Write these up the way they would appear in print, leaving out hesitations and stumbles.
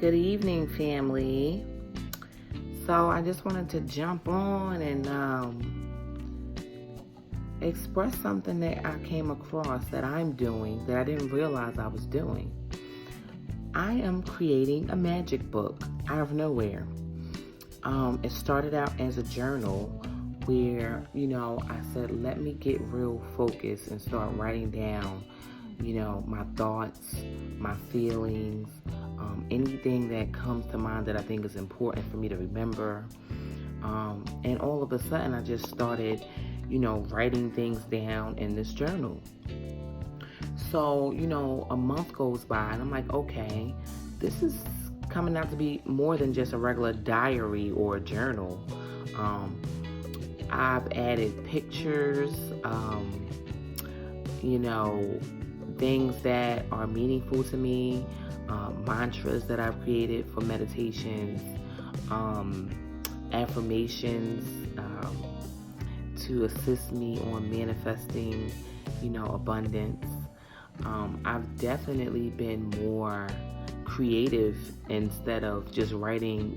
Good evening, family. So I just wanted to jump on and express something that I came across that I'm doing that I didn't realize I was doing. I am creating a magic book out of nowhere. It started out as a journal where, I said, let me get real focused and start writing down, my thoughts, my feelings, anything that comes to mind that I think is important for me to remember. And all of a sudden, I just started, writing things down in this journal. So, a month goes by and I'm like, okay, this is coming out to be more than just a regular diary or a journal. I've added pictures, things that are meaningful to me, mantras that I've created for meditations, affirmations to assist me on manifesting, abundance. I've definitely been more creative instead of just writing,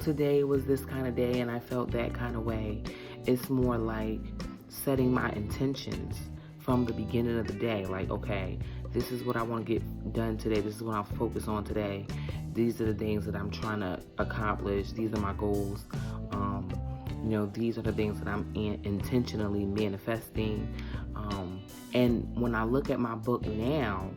today was this kind of day and I felt that kind of way. It's more like setting my intentions from the beginning of the day. Like, okay, this is what I want to get done today. This is what I'll focus on today. These are the things that I'm trying to accomplish. These are my goals. These are the things that I'm intentionally manifesting. And when I look at my book now,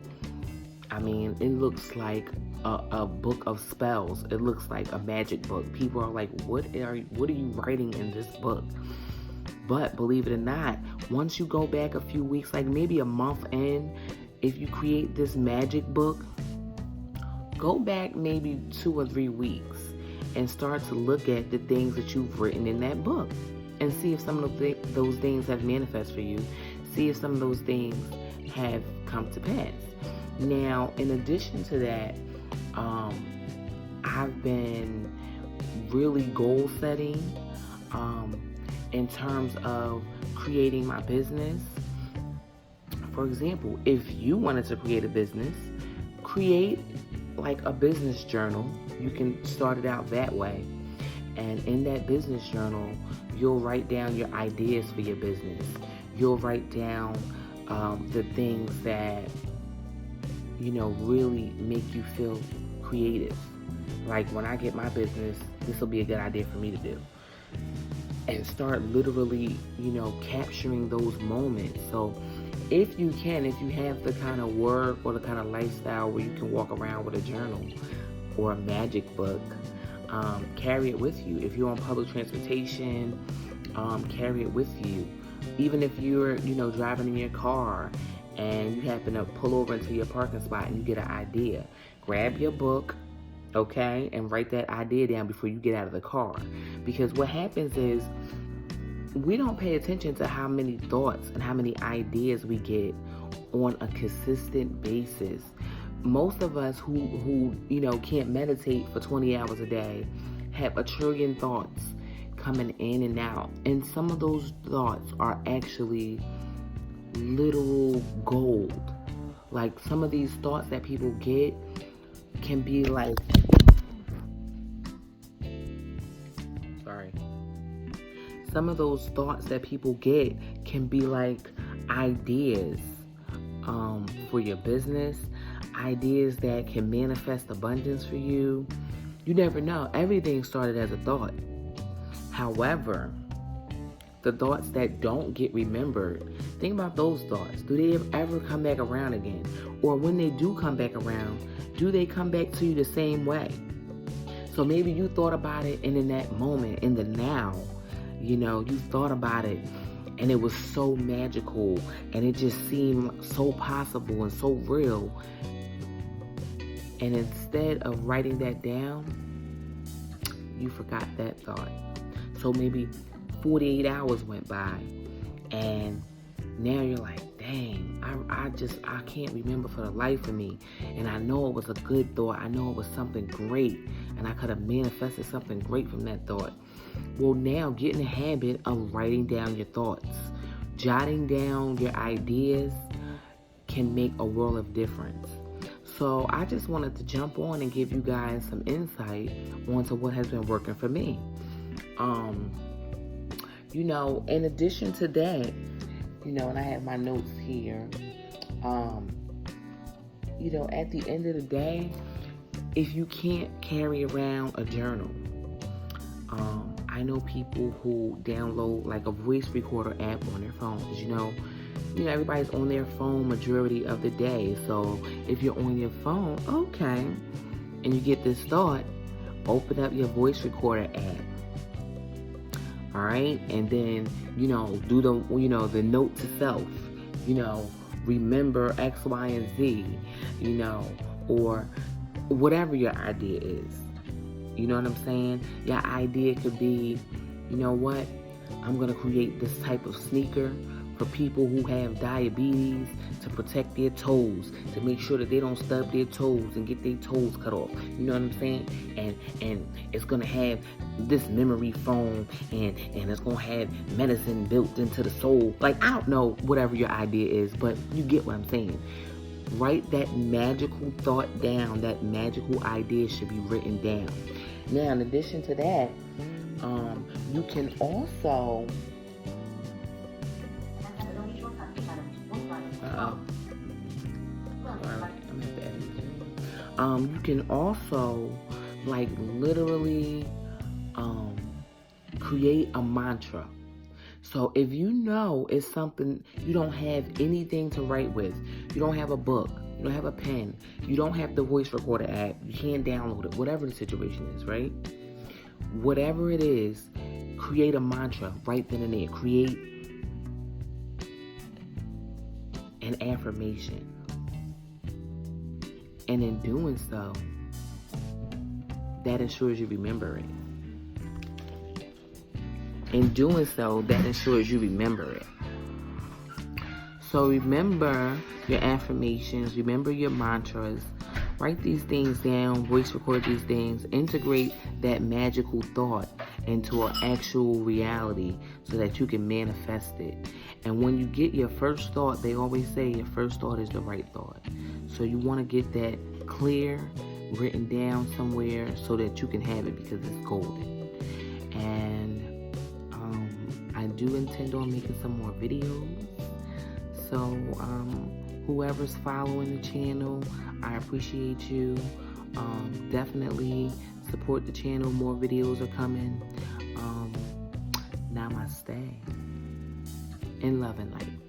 it looks like a book of spells. It looks like a magic book. People are like, what are you writing in this book? But believe it or not, once you go back a few weeks, like maybe a month in, if you create this magic book, go back maybe 2 or 3 weeks and start to look at the things that you've written in that book and see if some of those things have manifested for you. See if some of those things have come to pass. Now, in addition to that, I've been really goal setting in terms of creating my business. For example, if you wanted to create a business, create like a business journal. You can start it out that way. And in that business journal, you'll write down your ideas for your business. You'll write down the things that, really make you feel creative. Like when I get my business, this will be a good idea for me to do. And start literally, capturing those moments. So if you have the kind of work or the kind of lifestyle where you can walk around with a journal or a magic book, carry it with you. If you're on public transportation, carry it with you. Even if you're, driving in your car and you happen to pull over into your parking spot and you get an idea, grab your book, okay, and write that idea down before you get out of the car. Because what happens is we don't pay attention to how many thoughts and how many ideas we get on a consistent basis. Most of us who can't meditate for 20 hours a day have a trillion thoughts coming in and out. And some of those thoughts are actually literal gold. Like some of these thoughts that people get can be like, some of those thoughts that people get can be like ideas for your business, ideas that can manifest abundance for you. You never know. Everything started as a thought. However, the thoughts that don't get remembered, think about those thoughts. Do they ever come back around again? Or when they do come back around, do they come back to you the same way? So maybe you thought about it and in that moment, in the now, you thought about it and it was so magical and it just seemed so possible and so real. And instead of writing that down, you forgot that thought. So maybe 48 hours went by and now you're like, dang, I can't remember for the life of me. And I know it was a good thought. I know it was something great and I could have manifested something great from that thought. Well, now get in the habit of writing down your thoughts. Jotting down your ideas can make a world of difference. So I just wanted to jump on and give you guys some insight onto what has been working for me. In addition to that, and I have my notes here, at the end of the day, if you can't carry around a journal, I know people who download like a voice recorder app on their phones. Everybody's on their phone majority of the day. So if you're on your phone, okay, and you get this thought, open up your voice recorder app. All right, and then do the note to self. Remember X, Y, and Z. Or whatever your idea is. You know what I'm saying? Your idea could be, I'm going to create this type of sneaker for people who have diabetes to protect their toes, to make sure that they don't stub their toes and get their toes cut off. You know what I'm saying? And it's going to have this memory foam and it's going to have medicine built into the sole. Like, I don't know whatever your idea is, but you get what I'm saying. Write that magical thought down. That magical idea should be written down. Now, in addition to that, you can also you can also literally create a mantra. So if it's something you don't have anything to write with, you don't have a book, you don't have a pen, you don't have the voice recorder app, you can't download it, whatever the situation is, right? Whatever it is, create a mantra right then and there. Create an affirmation. And in doing so, that ensures you remember it. In doing so, that ensures you remember it. So remember your affirmations, remember your mantras, write these things down, voice record these things, integrate that magical thought into an actual reality so that you can manifest it. And when you get your first thought, they always say your first thought is the right thought. So you want to get that clear, written down somewhere so that you can have it because it's golden. And I do intend on making some more videos. So whoever's following the channel, I appreciate you. Definitely support the channel. More videos are coming. Namaste. In love and light.